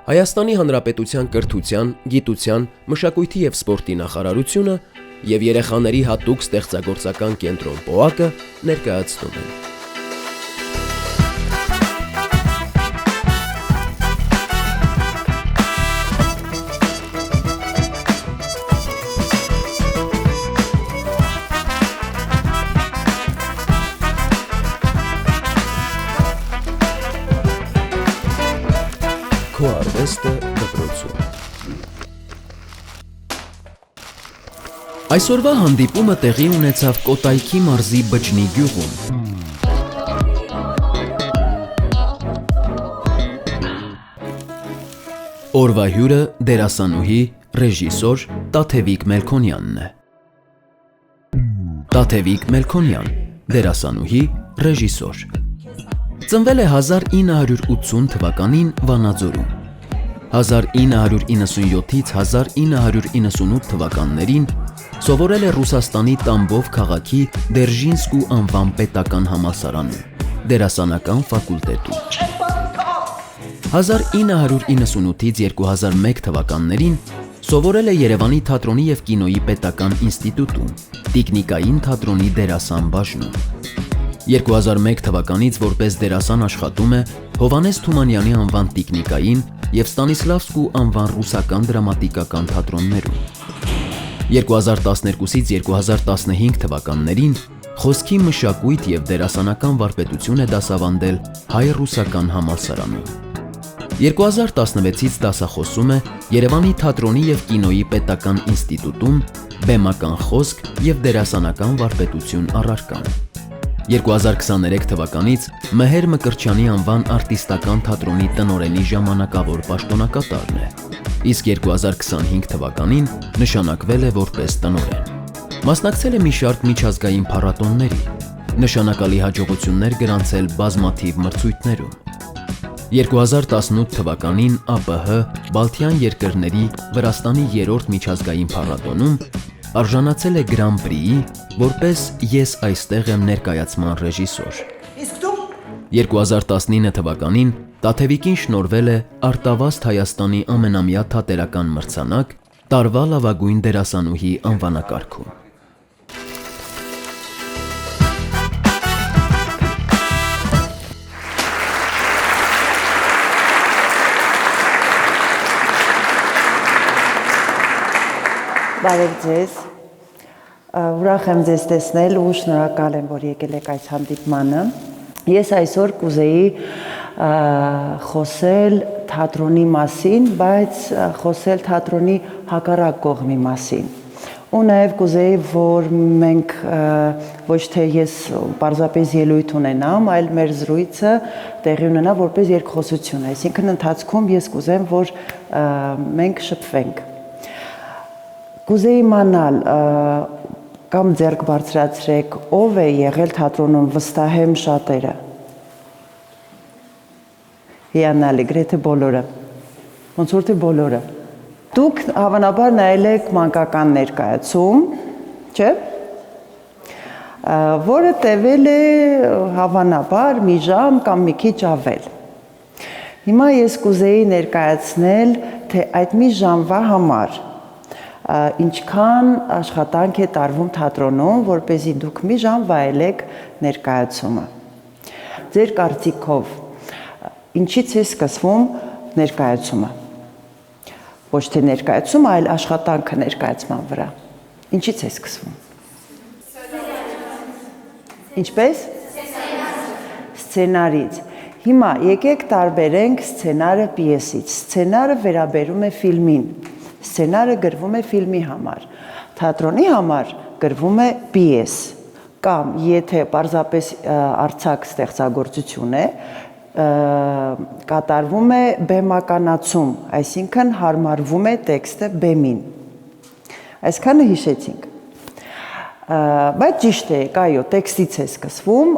Հայաստանի Հանրապետության կրթության, գիտության, մշակույթի և սպորտի նախարարությունը և երեխաների հատուկ ստեղծագործական կենտրոն ՊՕԱԿ-ը ներկայացնում են։ Քո արվեստը դպրոցում։ Այսօրվա հանդիպումը տեղի ունեցավ Կոտայքի մարզի Բջնի գյուղում։ Օրվա հյուրը դերասանուհի, ռեժիսոր Տաթևիկ Մելքոնյանն է։ Տաթևիկ Մելքոնյան, դերասանուհի, ռեժիսոր։ Ծնվել է 1980 թվականին Վանաձորում։ 1997-ից 1998 թվականներին սովորել է Ռուսաստանի Տամբով քաղաքի Դերժինսկու անվան պետական համալսարանում, դերասանական ֆակուլտետում։ 1998-ից 2001 թվականներին սովորել է Երևանի թատրոնի և կինոյի պետական ինստիտուտում, տիկնիկային թատրոնի դերասան բաժնում։ 2001 թվականից որպես դերասան աշխատում է Հովհաննես Թումանյանի անվան տիկնիկային և Ստանիսլավսկու անվան ռուսական դրամատիկական թատրոններում։ 2012-ից 2015 թվականներին խոսքի մշակույթ և դերասանական վարպետություն է դասավանդել Հայ-ռուսական համալսարանում։ 2016-ից դասախոսում է Երևանի թատրոնի և կինոյի պետական ինստիտուտում բեմական խոսք և դերասանական վարպետություն առարկան։ 2023 թվականից Մեհեր Մկրտչյանի անվան արտիստական թատրոնի տնօրենի ժամանակավոր պաշտոնակատարն է, իսկ 2025 թվականին նշանակվել է որպես տնօրեն։ Մասնակցել է մի շարք միջազգային փառատոների, նշանակալի հաջողություններ գրանցել բազմաթիվ մրցույթներում։ 2018 թվականին ԱՊՀ Բալթյան երկրների Վրաստանի 3-րդ միջազգային փառատոնում արժանացել է Գրան պրիի որպես «Ես այստեղ եմ» ներկայացման ռեժիսոր։ 2019 թվականին Տաթևիկին շնորհվել է Արտավազդ Հայաստանի ամենամյա թատերական մրցանակ «Տարվա լավագույն դերասանուհի» անվանակարգում։ Բարև ձեզ, ուրախ եմ ձեզ տեսնել ու շնորհակալ եմ, որ եկել եք այս հանդիպմանը։ Ես այսօր կուզեի խոսել թատրոնի մասին, բայց խոսել թատրոնի հակառակ կողմի մասին։ Ու նաև կուզեի, որ մենք ոչ թե ես պարզապես ելույթ ունենամ, այլ մեր զրույցը տեղի ունենա որպես երկխոսություն, այսինքն ընթացքում ես կուզեմ, որ մենք շփվենք։ Կուզեի իմանալ կամ ձեռք բարձրացրեք, ով է եղել թատրոնում, վստահ եմ շատերը։ Հիանալի, գրեթե բոլորը, ոնց որ թե բոլորը։ Դուք հավանաբար նայել եք մանկական ներկայացում, չէ՞, որը տևել է հավանաբար մի ժամ կամ մի քիչ ավել։ Հիմա ես կուզեի ներկայացնել, թե այդ մի ժամվա համար ինչքան աշխատանք է տարվում թատրոնում, որպեսզի դուք մի ժամ վայելեք ներկայացումը։ Ձեր կարծիքով ինչից է սկսվում ներկայացումը։ Ոչ թե ներկայացումը, այլ աշխատանքը ներկայացման վրա։ Ինչից է սկսվում։ Ինչպես։ Սցենարից։ Հիմա եկեք տարբերենք սցենարը պիեսից։ Սցենարը վերաբերում է ֆիլմին։ Սցենարը գրվում է ֆիլմի համար, թատրոնի համար գրվում է պիես, կամ եթե պարզապես արձակ ստեղծագործություն է, կատարվում է բեմականացում, այսինքն հարմարվում է տեքստը բեմին։ Այսքանը հիշեցինք։ Բայց ճիշտ է, այո, տեքստից է սկսվում,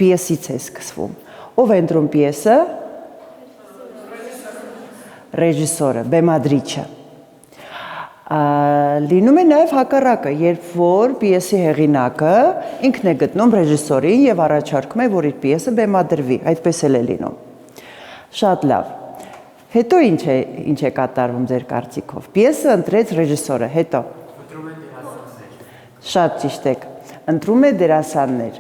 պիեսից է սկսվում։ Ով է ընտրում պիեսը։ Ռեժիսորը, բեմադրիչը։ Լինում է նաև հակառակը, երբ որ պիեսի հեղինակը ինքն է գտնում ռեժիսորին և առաջարկում է, որ իր պիեսը բեմադրվի, այդպես էլ է լինում։ Շատ լավ։ Հետո ինչ է կատարվում ձեր կարծիքով։ Պիեսը ընտրեց ռեժիսորը, հետո։ Ընտրում է դերասաններ։ Շատ ճիշտ եք։ Ընտրում է դերասաններ։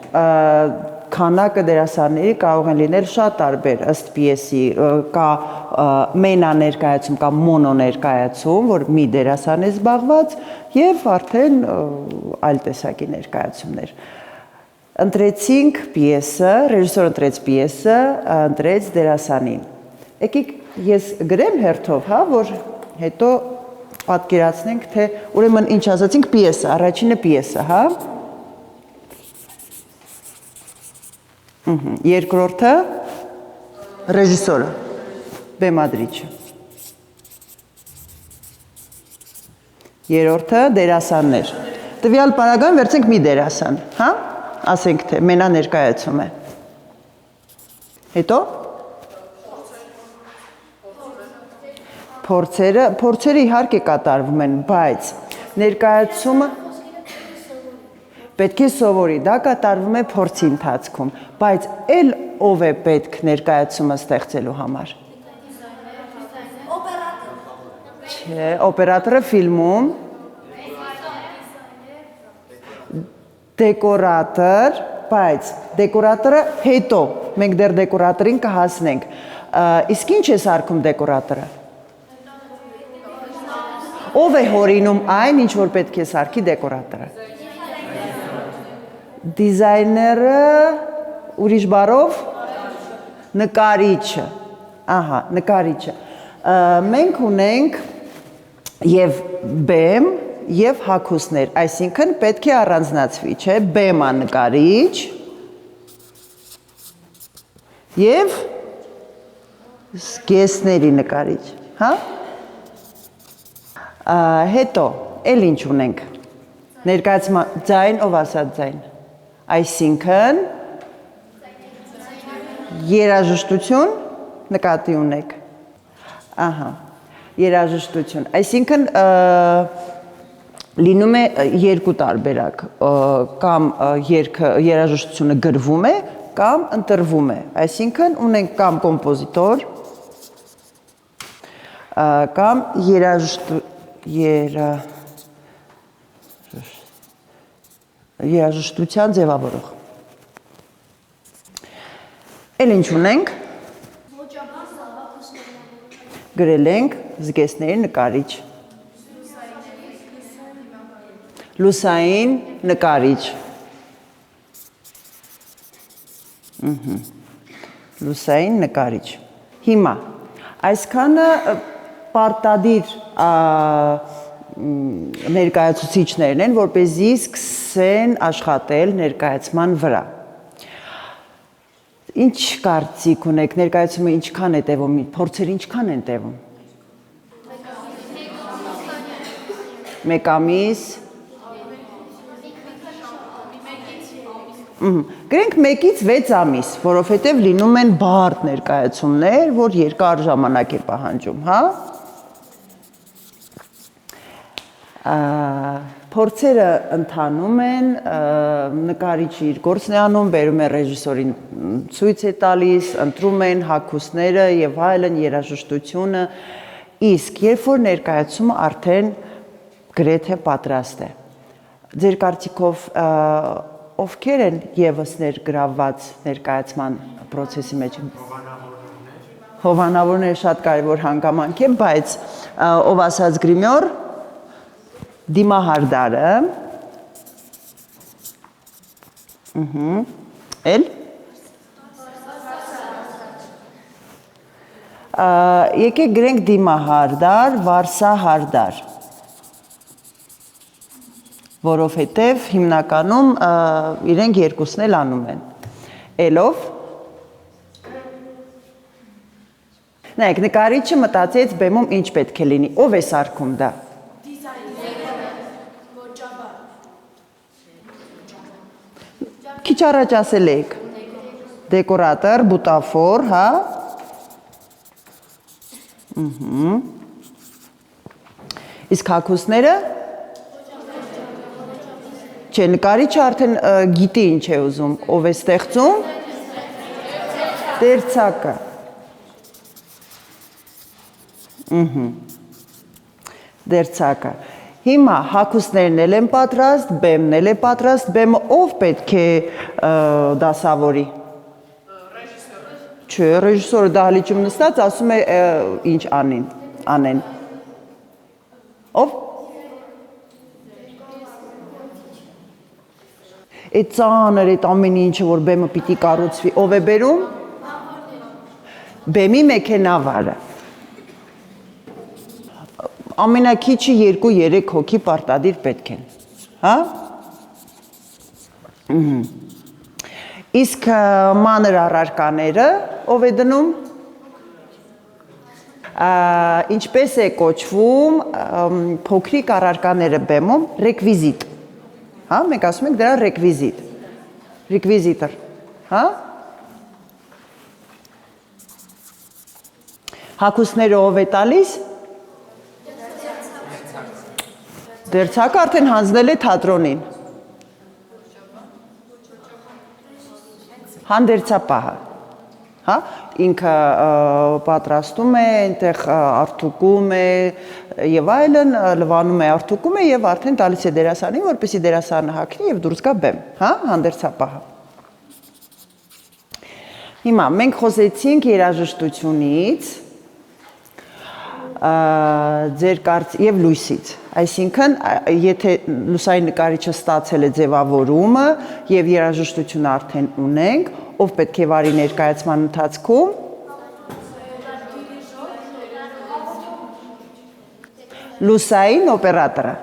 Քանակը դերասանների կարող են լինել շատ տարբեր ըստ պիեսի, կա մենա ներկայացում, կա մոնո ներկայացում, որ մի դերասան է զբաղված եւ արդեն այլ տեսակի ներկայացումներ։ Ընտրեցինք պիեսը, ռեժիսորը ընտրեց պիեսը, ընտրեց դերասանին։ Եկեք ես գրեմ հերթով, հա, որ հետո պատկերացնենք, թե ուրեմն ինչ ասացինք պիեսը, առաջինը պիեսը, հա։ Երկրորդը ռեժիսորը, բեմադրիչը։ Երրորդը դերասաններ։ Տվյալ պարագայում վերցենք մի դերասան, հա։ Ասենք թե մենա ներկայացում է։ Հետո փորձերը իհարկե կատարվում են, բայց ներկայացումը պետք է սովորի, դա կատարվում է փորձի ընթացքում, բայց էլ ով է պետք ներկայացումը ստեղծելու համար։ Չէ, օպերատորը ֆիլմում, դեկորատոր, բայց դեկորատորը հետո, մենք դեռ դեկորատորին կհասնենք, իսկ ինչ է սարքում դեկորատորը։ Ով է հորինում այն, ինչ որ պետք է սարքի դեկորատորը։ Դիզայները, ուրիշ բառով, նկարիչը, ահա, նկարիչը։ Մենք ունենք և բեմ, և հագուստներ, այսինքն պետք է առանձնացվի, չէ, բեմա նկարիչ և զգեստների նկարիչ, հա։ Հետո, էլ ինչ ունենք, ներկայացման ձայն, ով ասած ձայն, այսինքն երաժշտություն նկատի ունեք, ահա, երաժշտություն, այսինքն լինում է երկու տարբերակ, կամ երաժշտությունը գրվում է, կամ ընտրվում է, այսինքն ունենք կամ կոմպոզիտոր, կամ երաժշտության ձևավորող։ Էլ ինչ ունենք, գրել ենք զգեստների նկարիչ, լուսային նկարիչ, լուսային նկարիչ, հիմա, այսքանը պարտադիր ներկայացուցիչներն են, որպեսզի սկսեն աշխատել ներկայացման վրա։ Ինչ կարծիք ունեք, ներկայացումը ինչքան է տևում, փորձերը ինչքան են տևում։ Մեկ ամիս։ Գրենք 1-ից 6 ամիս, որովհետև լինում են բարդ ներկայացումներ, որ երկար ժամանակ է պահանջում, հա։ Փորձերը ընթանում են, նկարիչը իր գործն է անում, բերում է ռեժիսորին ցույց է տալիս, ընտրում են հագուստները եւ այլն, երաժշտությունը, իսկ երբ որ ներկայացումը արդեն գրեթե պատրաստ է։ Ձեր կարծիքով ովքեր են եւս ներգրավված ներկայացման process-ի մեջ։ Հովանավորները շատ կարևոր հանգամանք է, բայց ով ասած գրիմյոր, դիմահարդարը, էլ, եկեք գրենք դիմահարդար, վարսահարդար, որովհետև հիմնականում իրենք երկուսն էլ անում են, էլով, նայեք, նկարիչը մտածեց բեմում ինչ պետք է լինի, ով է սարքում դա։ Քիչ առաջ ասել եք, դեկորատոր, բուտաֆոր, հա, իսկ հագուստները, չէ, նկարիչը արդեն գիտի ինչ է ուզում, ով է ստեղծում, տերցակը, Դերձակը։ Հիմա հագուստներն էլ են պատրաստ, բեմն էլ է պատրաստ, բեմը ով պետք է դասավորի։ Չէ, ռեժիսորը դահլիճում նստած ասում է ինչ անեն։ Ով։ Այդ ծանր, այդ ամեն ինչը, որ բեմը պիտի կառուցվի, ով է բերում։ Բեմի մեքենավարը։ Ամենակիչը 2-3 հոգի պարտադիր պետք են, հա։ Իսկ մանր առարկաները ով է դնում։ Ինչպես է կոչվում փոքրիկ առարկաները բեմում, ռեկվիզիտ, հա, մենք ասում ենք դրա ռեկվիզիտ, ռեկվիզիտոր, հա։ Հագուստները ով է տալիս։ Դերձակը արդեն հանձնել է թատրոնին։ Հանդերձապահը, հա, ինքը պատրաստում է, այնտեղ արթուկում է եւ այլն, լվանում է, արթուկում է եւ արդեն տալիս է դերասանին, որպեսզի դերասանը հագնի եւ դուրս գա բեմ, հա, հանդերձապահը։ Հիմա մենք խոսեցինք երաժշտությունից, ձեր եւ լույսից, այսինքն եթե լուսային նկարիչը ստացել է ձևավորումը եւ երաժշտությունը արդեն ունենք, ով պետք է վարի ներկայացման ընթացքում։ Լուսային օպերատորը,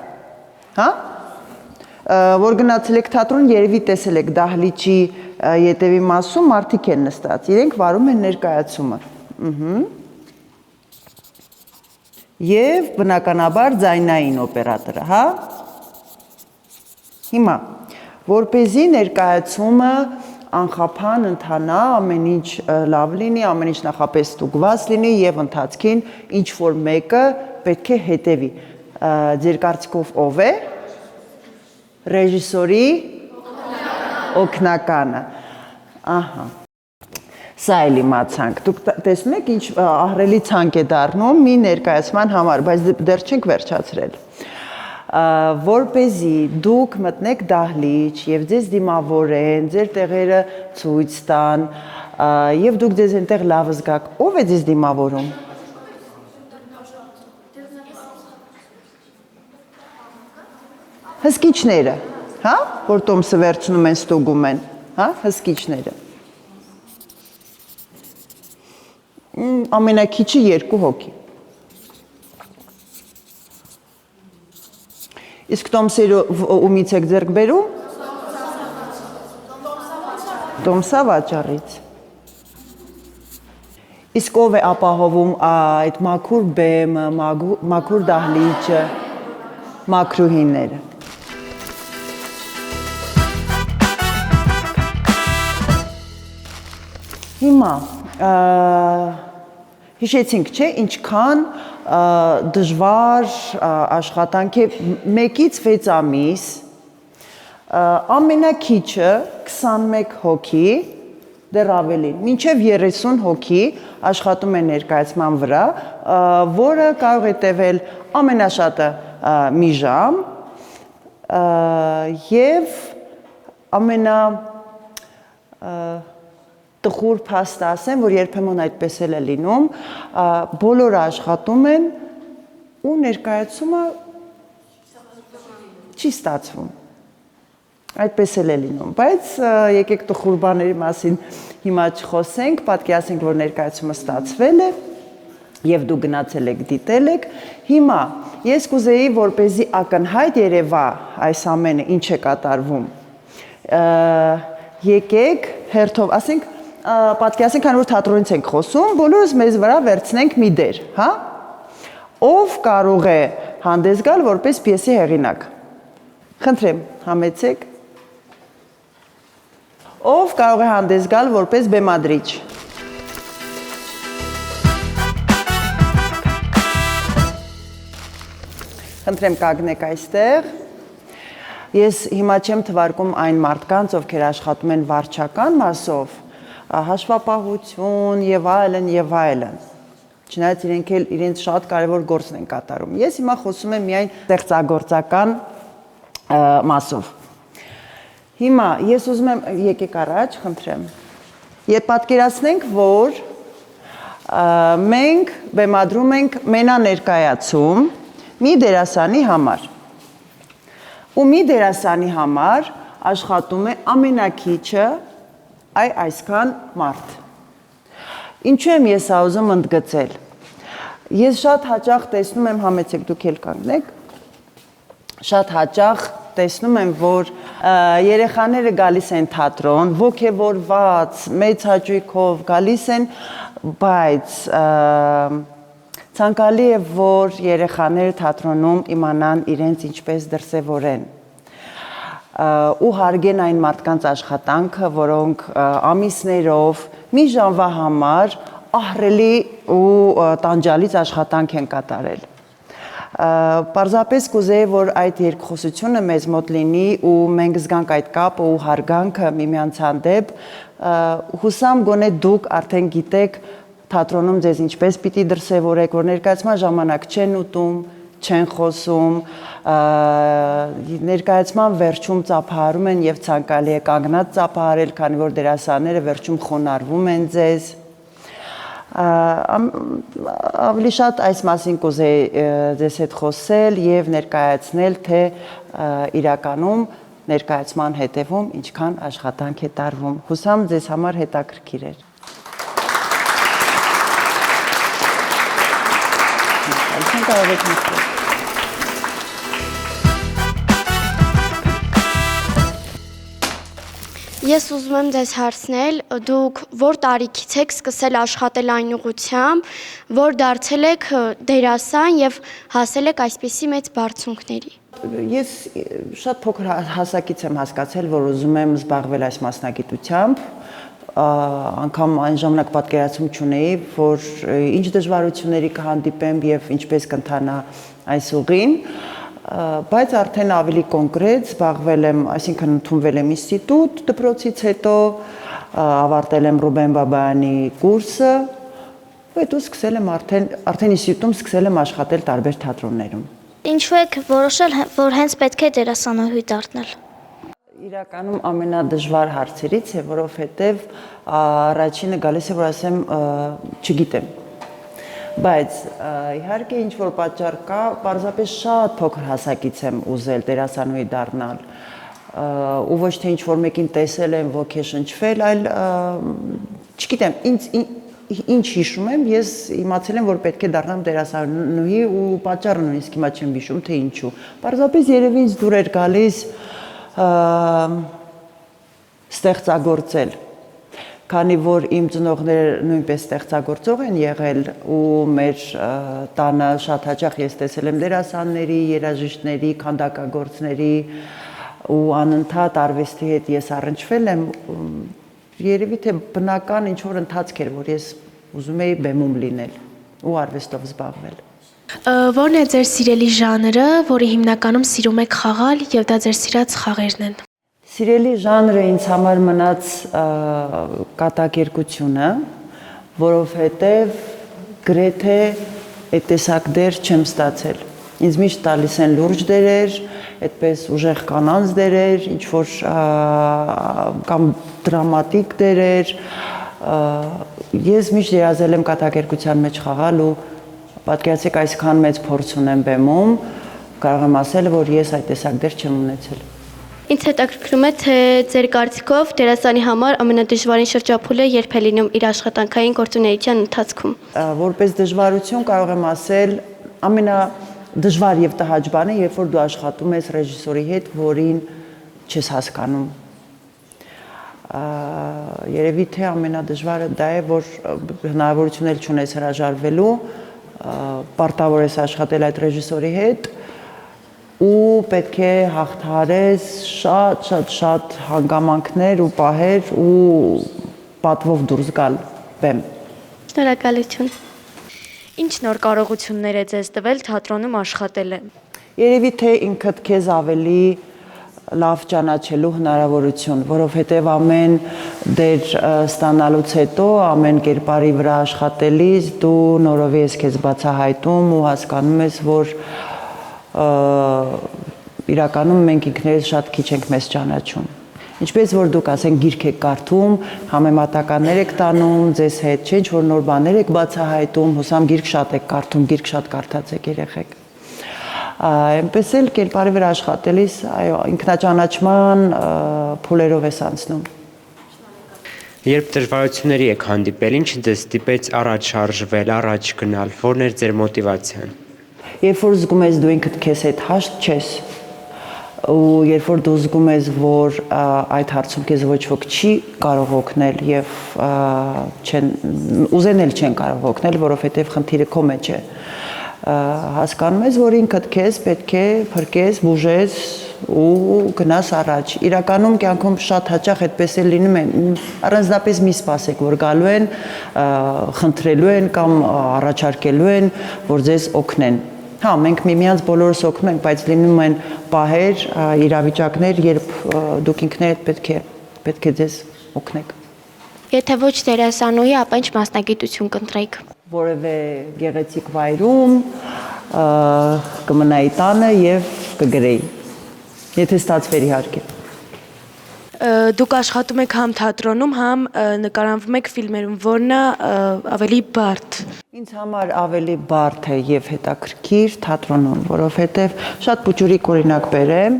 հա։ Որ գնացել եք թատրոն, երևի տեսել եք դահլիճի ետևի մասում մարդիկ են նստած, իրենք վարում են ներկայացումը։ Եվ բնականաբար ձայնային օպերատորը, հա։ Հիմա, որպեսզի ներկայացումը անխափան ընթանա, ամեն ինչ լավ լինի, ամեն ինչ նախապես ստուգված լինի եւ ընթացքին ինչ որ մեկը պետք է հետևի։ Ձեր կարծիքով ով է։ Ռեժիսորի օգնականը։ Ահա։ Սա էլ իմացանք, դուք տեսնում եք ինչ ահռելի ցանկ է դառնում մի ներկայացման համար, բայց դեռ չենք վերջացրել։ Որպեսզի դուք մտնեք դահլիճ եւ ձեզ դիմավորեն, ձեր տեղերը ցույց տան եւ դուք ձեզ այնտեղ լավ զգաք, ով է ձեզ դիմավորում։ Հսկիչները, հա, որ տոմսը վերցնում են, ստուգում են, հա, հսկիչները։ Ամենակիչը 2 հոգի։ Իսկ տոմսերը ումից եք ձեռք բերում։ Տոմսավաճառից։ Իսկ ով է ապահովում այդ մաքուր բեմը, մաքուր դահլիճը, մաքրուհիները։ Հիմա հիշեցինք, չէ, ինչքան դժվար աշխատանք է 1-ից 6 ամիս, ամենակիչը 21 հոգի, դեռ ավելին, մինչև 30 հոգի աշխատում է ներկայացման վրա, որը կարող է տևել ամենաշատը մի ժամ եւ տխուր փաստը ասեմ, որ երբեմն այդպես էլ է լինում, բոլորը աշխատում են ու ներկայացումը չի ստացվում։ Այդպես էլ է լինում, բայց եկեք տխուր բաների մասին հիմա չխոսենք, պատկերացնենք, որ ներկայացումը ստացվել է եւ դու գնացել եք, դիտել եք։ Հիմա ես կուզեի, որպեսզի ակնհայտ երևա այս ամենը ինչ է կատարվում։ Եկեք հերթով, ասենք պատկերացնենք, քանի որ թատրոնից ենք խոսում, բոլորս մեզ վրա վերցնենք մի դեր, հա։ Ով կարող է հանդես գալ որպես պիեսի հեղինակ։ Խնդրեմ, համեցեք։ Ով կարող է հանդես գալ որպես բեմադրիչ։ Խնդրեմ կանգնեք այստեղ։ Ես հիմա չեմ թվարկում այն մարդկանց, ովքեր աշխատում են վարչական մասով, հաշվապահություն եւ այլն եւ այլն։ Չնայած իրենք էլ իրենց շատ կարևոր գործն են կատարում։ Ես հիմա խոսում եմ միայն ստեղծագործական մասով։ Հիմա ես ուզում եմ եկեք առաջ, խնդրեմ։ Երբ պատկերացնենք, որ մենք բեմադրում ենք մենաներկայացում մի դերասանի համար։ Ու մի դերասանի համար աշխատում է ամենակիչը այսքան մարդ։ Ինչու եմ ես ուզում ընդգծել։ Ես շատ հաճախ տեսնում եմ, համեցեք դուք էլ կանգնեք, շատ հաճախ տեսնում եմ, որ երեխաները գալիս են թատրոն, ոգևորված, մեծ հաճույքով գալիս են, բայց ցանկալի է, որ երեխաները թատրոնում իմանան իրենց ինչպես դրսևորեն ու հարգեն այն մարդկանց աշխատանքը, որոնք ամիսներով մի ժամվա համար ահռելի ու տանջալից աշխատանք են կատարել։ Պարզապես կուզեի, որ այդ երկխոսությունը մեզ մոտ լինի ու մենք զգանք այդ կապը ու հարգանքը միմյանց հանդեպ, հուսամ գոնե դուք արդեն գիտեք թատրոնում ձեզ ինչպես պիտի դրսևորեք, որ ներկայացման ժամանակ չեն ուտում, չեն խոսում, ներկայացման վերջում ծափահարում են եւ ցանկալի է կանգնած ծափահարել, քանի որ դերասանները վերջում խոնարհվում են ձեզ։ Ավելի շատ այս մասին կուզեի ձեզ հետ խոսել եւ ներկայացնել, թե իրականում ներկայացման հետևում ինչքան աշխատանք է տարվում։ Հուսամ ձեզ համար հետաքրքիր էր։ Ես ուզում եմ ձեզ հարցնել, դուք որ տարիքից եք սկսել աշխատել այն ուղղությամբ, որ դարձել եք դերասան եւ հասել եք այսպիսի մեծ բարձունքների։ Ես շատ փոքր հասակից եմ հասկացել, որ ուզում եմ զբաղվել այս մասնագիտությամբ, անգամ այն ժամանակ պատկերացում չունեի, որ ինչ դժվարությունների կհանդիպեմ եւ ինչպես կընթանա այս ուղին, բայց արդեն ավելի կոնկրետ զբաղվել եմ, այսինքն ընդունվել եմ ինստիտուտ դպրոցից հետո, ավարտել եմ Ռուբեն Բաբայանի կուրսը, հետո սկսել եմ արդեն ինստիտուտում սկսել եմ աշխատել տարբեր թատրոններում։ Ինչու եք որոշել, որ հենց պետք է դերասանուհի դառնալ։ Իրականում ամենադժվար հարցերից է, որովհետև առաջինը գալիս է, որ ասեմ, չգիտեմ։ Բայց իհարկե ինչ որ պատճառ կա, պարզապես շատ փոքր հասակից եմ ուզել դերասանուհի դառնալ, ու ոչ թե ինչ որ մեկին տեսել եմ, ոգեշնչվել, այլ չգիտեմ, ինչ հիշում եմ, ես իմացել եմ, որ պետք է դառնամ դերասանուհի ու պատճառը նույնիսկ հիմա չեմ հիշում, թե ինչու։ Պարզապես երևի ինձ դուր էր գալիս ստեղծագործել, քանի որ իմ ծնողները նույնպես ստեղծագործող են եղել ու մեր տանը շատ հաճախ ես տեսել եմ դերասանների, երաժիշտների, քանդակագործների ու անընդհատ արվեստի հետ ես առնչվել եմ, երևի թե բնական ինչ որ ընթացք էր, որ ես ուզում էի բեմում լինել ու արվեստով զբաղվել։ Որն է ձեր սիրելի ժանրը, որի հիմնականում սիրում եք խաղալ եւ դա ձեր սիրած խաղերն են։ Սիրելի ժանրը ինձ համար մնաց կատակերգությունը, որովհետև գրեթե այդ տեսակ դեր չեմ ստացել։ Ինձ միշտ տալիս են լուրջ դերեր, այդպես ուժեղ կանանց դերեր, ինչ որ կամ դրամատիկ դերեր։ Ես միշտ երազել եմ կատակերգության մեջ խաղալ ու պատկերացրեք այսքան մեծ փորձ ունեմ բեմում, կարող եմ ասել, որ ես այդ տեսակ դեր չեմ ունեցել։ Ինձ հետաքրքրում է, թե ձեր կարծիքով դերասանի համար ամենադժվարին շրջափուլը երբ է լինում իր աշխատանքային գործունեության ընթացքում։ Որպես դժվարություն կարող եմ ասել, ամենադժվար եւ տհաճ բանը, երբ որ դու աշխատում ես ռեժիսորի հետ, որին չես հասկանում։ Երևի թե ամենադժվարը դա է, որ հնարավորություն էլ չունես հրաժարվելու, պարտավոր ես աշխատել այդ ռեժիսորի հետ ու պետք է հաղթահարես շատ հանգամանքներ ու պահեր ու պատվով դուրս գալ բեմ։ Շնորհակալություն։ Ինչ նոր կարողություններ է ձեզ տվել թատրոնում աշխատելը։ Երևի թե ինքդ քեզ ավելի լավ ճանաչելու հնարավորություն, որովհետև ամեն դեր ստանալուց հետո ամեն կերպարի վրա աշխատելիս դու նորովի ես քեզ բացահայտում ու հասկանում ես, որ իրականում մենք ինքներս շատ քիչ ենք մեզ ճանաչում։ Ինչպես որ դուք ասենք գիրք եք կարդում, համեմատականներ եք տանում ձեզ հետ, չէ՞ որ նոր բաներ եք բացահայտում, հուսամ գիրք շատ եք կարդում, գիրք շատ կարդած եք երեխեք։ Այնպես էլ կերպարի վրա աշխատելիս, այո, ինքնաճանաչման փուլերով ես անցնում։ Երբ դժվարությունների եք հանդիպել, ինչ ձեզ ստիպեց առաջ շարժվել, առաջ գնալ, որն էր ձեր մոտիվացիան։ Երբ որ զգում ես դու ինքդ քեզ հետ հաշտ չես, ու երբ որ դու զգում ես, որ այդ հարցում քեզ ոչ ոք չի կարող օգնել եւ ուզեն էլ չեն կարող օգնել, որովհետեւ խնդիրը քո մեջ է, հասկանում ես, որ ինքդ քեզ պետք է փրկես, բուժես ու գնաս առաջ։ Իրականում կյանքում շատ հաճախ այդպես էլ լինում է, առանձնապես մի սպասեք, որ գալու են, խնդրելու են կամ առաջարկելու են, որ ձեզ օգնեն։ Հա, մենք միմյանց բոլորս օգնում ենք, բայց լինում են պահեր, իրավիճակներ, երբ դուք ինքներդ պետք է ձեզ օգնեք։ Եթե ոչ դերասանուհի, ապա ինչ մասնագիտություն կընտրեիք։ Որևէ գեղեցիկ վայրում կմնայի տանը եւ կգրեի։ Եթե ստացվեր իհարկե։ Դուք աշխատում եք համ թատրոնում, համ նկարահանվում եք ֆիլմերում, որն է ավելի բարդ։ Ինձ համար ավելի բարդ է եւ հետաքրքիր թատրոնում, որովհետեւ շատ փոքրիկ օրինակ բերեմ,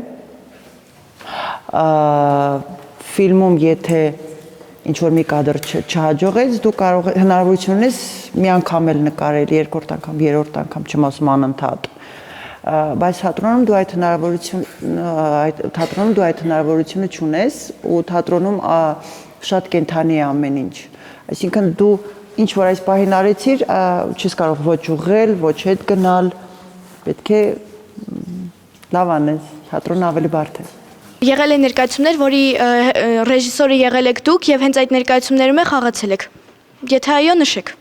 ֆիլմում եթե ինչ որ մի կադր չհաջողեց, դու կարող հնարավորություն ունես մի անգամ էլ նկարել, երկրորդ անգամ, երրորդ անգամ չմասում անընդհատ։ Բայց թատրոնում դու այդ հնարավորությունը չունես ու թատրոնում շատ կենթանի է ամեն ինչ։ Այսինքն դու ինչ որ այս պահին արեցիր, չես կարող ոչ ուղղել, ոչ հետ գնալ, պետք է լավ անես, թատրոնը ավելի բարդ է։ Եղել են ներկայացումներ, որի ռեժիսորը եղել եք դուք եւ հենց այդ ներկայացումներում է խաղացել եք։ Եթե այո, նշեք։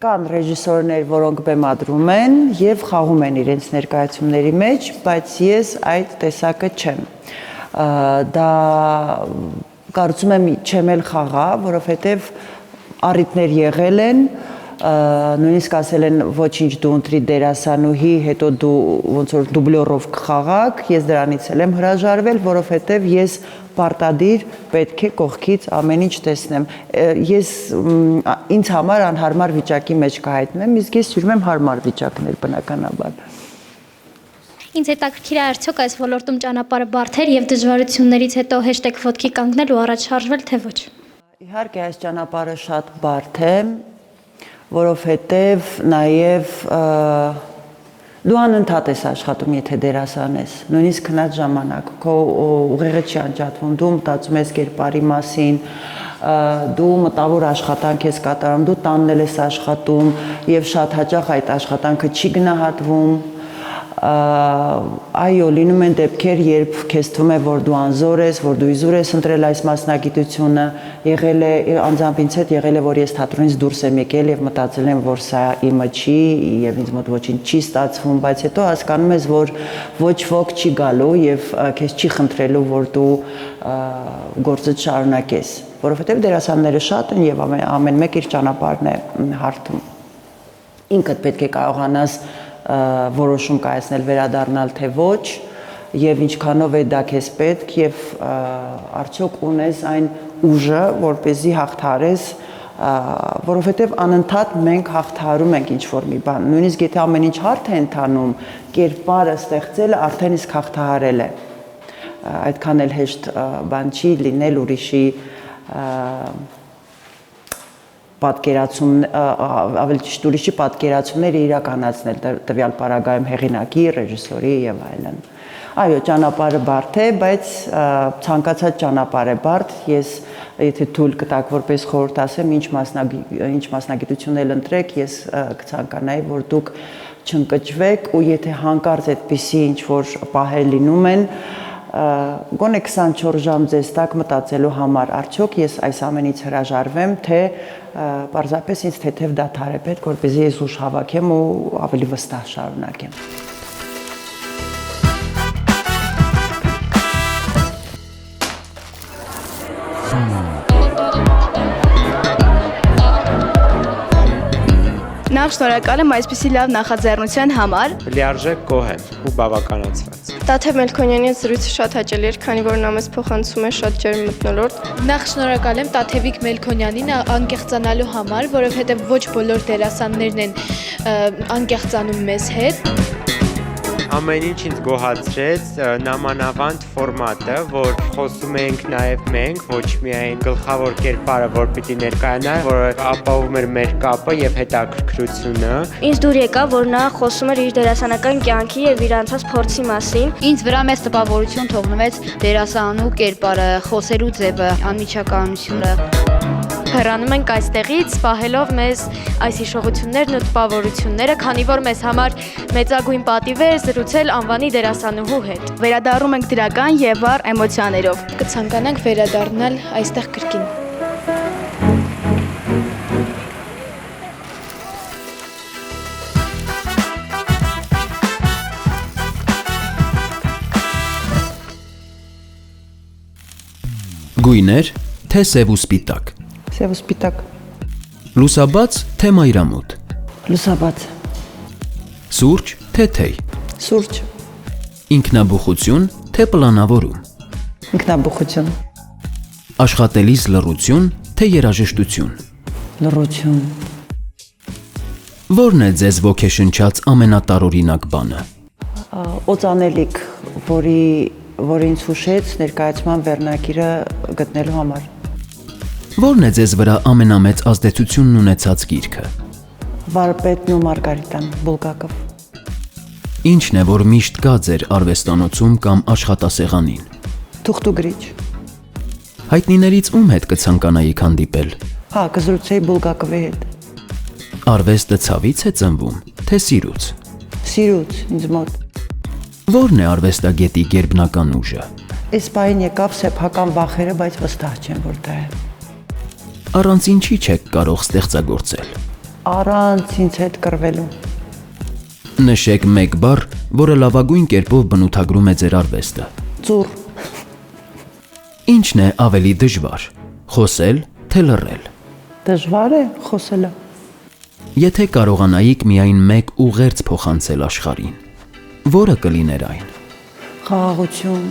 Կան ռեժիսորներ, որոնք բեմադրում են եւ խաղում են իրենց ներկայացումների մեջ, բայց ես այդ տեսակը չեմ։ Դա կարծում եմ չեմ էլ խաղա, որովհետեւ առիթներ եղել են, նույնիսկ ասել են ոչինչ դու ընտրի դերասանուհի, հետո դու ոնց որ դուբլյորով կխաղաք, ես դրանից էլ եմ հրաժարվել, որովհետև ես պարտադիր պետք է կողքից ամեն ինչ տեսնեմ։ Ես ինձ համար անհարմար վիճակի մեջ կհայտնվեմ, իսկ ես սիրում եմ հարմար վիճակներ բնականաբար։ Ինձ հետաքրքիր է արդյոք այս ոլորտում ճանապարհը բարդ էր եւ դժվարություններից հետո հեշտ եք ոտքի կանգնել ու առաջ շարժվել, թե ոչ։ Իհարկե այս ճանապարհը շատ բարդ է, որովհետև նաև դու անընդհատ ես աշխատում, եթե դերասան ես, նույնիսկ քնած ժամանակ, քո ուղեղը չի անջատվում, դու մտածում ես կերպարի մասին, դու մտավոր աշխատանք ես կատարում, դու տանն ես աշխատում եւ շատ հաճախ այդ աշխատանքը չի գնահատվում։ Այո, լինում են դեպքեր, երբ քեզ թվում է, որ դու անզոր ես, որ դու իզուր ես ընտրել այս մասնագիտությունը, եղել է անձամբ ինձ հետ եղել է, որ ես թատրոնից դուրս եմ եկել եւ մտածել եմ, որ սա իմը չի եւ ինձ մոտ ոչինչ չի ստացվում, բայց հետո հասկանում ես, որ ոչ ոք չի գալու եւ քեզ չի խնդրելու, որ դու գործդ շարունակես, որովհետեւ դերասանները շատ են եւ ամեն մեկ իր ճանապարհն է հարթում։ Ինքդ պետք է կարողանաս որոշում կայացնել վերադառնալ թե ոչ եւ ինչքանով է դա քեզ պետք եւ արդյոք ունես այն ուժը, որպեսզի հաղթարես, որովհետեւ անընդհատ մենք հաղթարում ենք ինչ որ մի բան, նույնիսկ եթե ամեն ինչ հարթ է ընթանում, կերպարը ստեղծելը արդեն իսկ հաղթահարել է, այդքան էլ հեշտ բան չի լինել ուրիշի պատկերացում, ավելի ճիշտ ուրիշի պատկերացումները իրականացնել տվյալ պարագայում հեղինակի, ռեժիսորի եւ այլն։ Այո, ճանապարհը բարդ է, բայց ցանկացած ճանապարհ է բարդ։ Ես եթե թույլ կտակ որպես խորհուրդ ասեմ, ինչ մասնագիտություն էլ ընտրեք, ես կցանկանայի, որ դուք չընկճվեք ու եթե հանկարծ այդպիսի ինչ որ պահեր լինում են, գոնե 24 ժամ ձեզ տակ մտածելու համար, արդյոք ես այս ամենից հրաժարվեմ, թե պարզապես ինձ թեթև դադար է պետք, որպեսզի ես ուժ հավաքեմ ու ավելի վստահ շարունակեմ։ Նախ շնորհակալ եմ այսպիսի լավ նախաձեռնության համար։ Լիարժեք գոհ եմ ու բավականացված։ Տաթև Մելքոնյանի զրույցը շատ հաճելի էր, քանի որ նա մեզ փոխանցում է շատ ջերմ մթնոլորտ։ Նախ շնորհակալ եմ Տաթևիկ Մելքոնյանին անկեղծանալու համար, որովհետև ոչ բոլոր դերասաններն են անկեղծանում մեզ հետ։ Ամեն ինչ ինձ գոհացրեց նամանավանդ ֆորմատը, որ խոսում ենք նաև մենք, ոչ միայն գլխավոր կերպարը, որ պիտի ներկայանա, որը ապահովում էր մեր կապը եւ հետաքրքրությունը։ Ինձ դուր եկավ, որ նա խոսում էր իր դերասանական կյանքի եւ իր անցած փորձի մասին։ Ինձ վրա մեծ տպավորություն թողնվեց դերասանու կերպարը, խոսելու ձևը, անմիջականությունը։ Հեռանում ենք այստեղից, պահելով մեզ այս հիշողություններն ու տպավորությունները, քանի որ մեզ համար մեծագույն պատիվ է զրուցել անվանի դերասանուհու հետ։ Վերադառնում ենք դրական եւ վառ էմոցիաներով։ Կցանկանանք վերադառնալ այստեղ կրկին։ Գույներ, թե սև ու սպիտակ։ Սև ու սպիտակ։ Լուսաբաց, թե մայրամուտ։ Լուսաբաց։ Սուրճ, թե թեյ։ Սուրճ։ Ինքնաբուխություն, թե պլանավորում։ Ինքնաբուխություն։ Աշխատելիս լռություն, թե երաժշտություն։ Լռություն։ Որն է ձեզ ոգեշնչած ամենատարօրինակ բանը։ Օծանելիք, որը ինձ հուշեց ներկայացման վերնագիրը գտնելու համար։ Որն է ձեզ վրա ամենամեծ ազդեցությունն ունեցած գիրքը։ Վարպետն ու Մարգարիտան Բուլգակով։ Ինչն է, որ միշտ կա ձեր արվեստանոցում կամ աշխատասեղանին։ Թուղթուգրիչ։ Հայտնիներից ում հետ կցանկանայիք հանդիպել։ Կզրուցեի Բուլգակովի հետ։ Արվեստը ցավից է ծնվում, թե սիրուց։ Սիրուց, ինձ մոտ։ Որն է արվեստագետի գերբնական ուժը։ Այս պահին եկավ սեփական վախերը, բայց վստահ չեմ, որ դա է։ Առանց ինչի չեք կարող ստեղծագործել։ Առանց ինձ հետ կռվելու։ Նշեք մեկ բառ, որը լավագույն կերպով բնութագրում է ձեր արվեստը։ Ծուռ։ Ինչն է ավելի դժվար՝ խոսել, թե լռել։ Դժվար է խոսելը։ Եթե կարողանայիք միայն մեկ ուղերձ փոխանցել աշխարհին, որը կլիներ այն։ Խաղաղություն,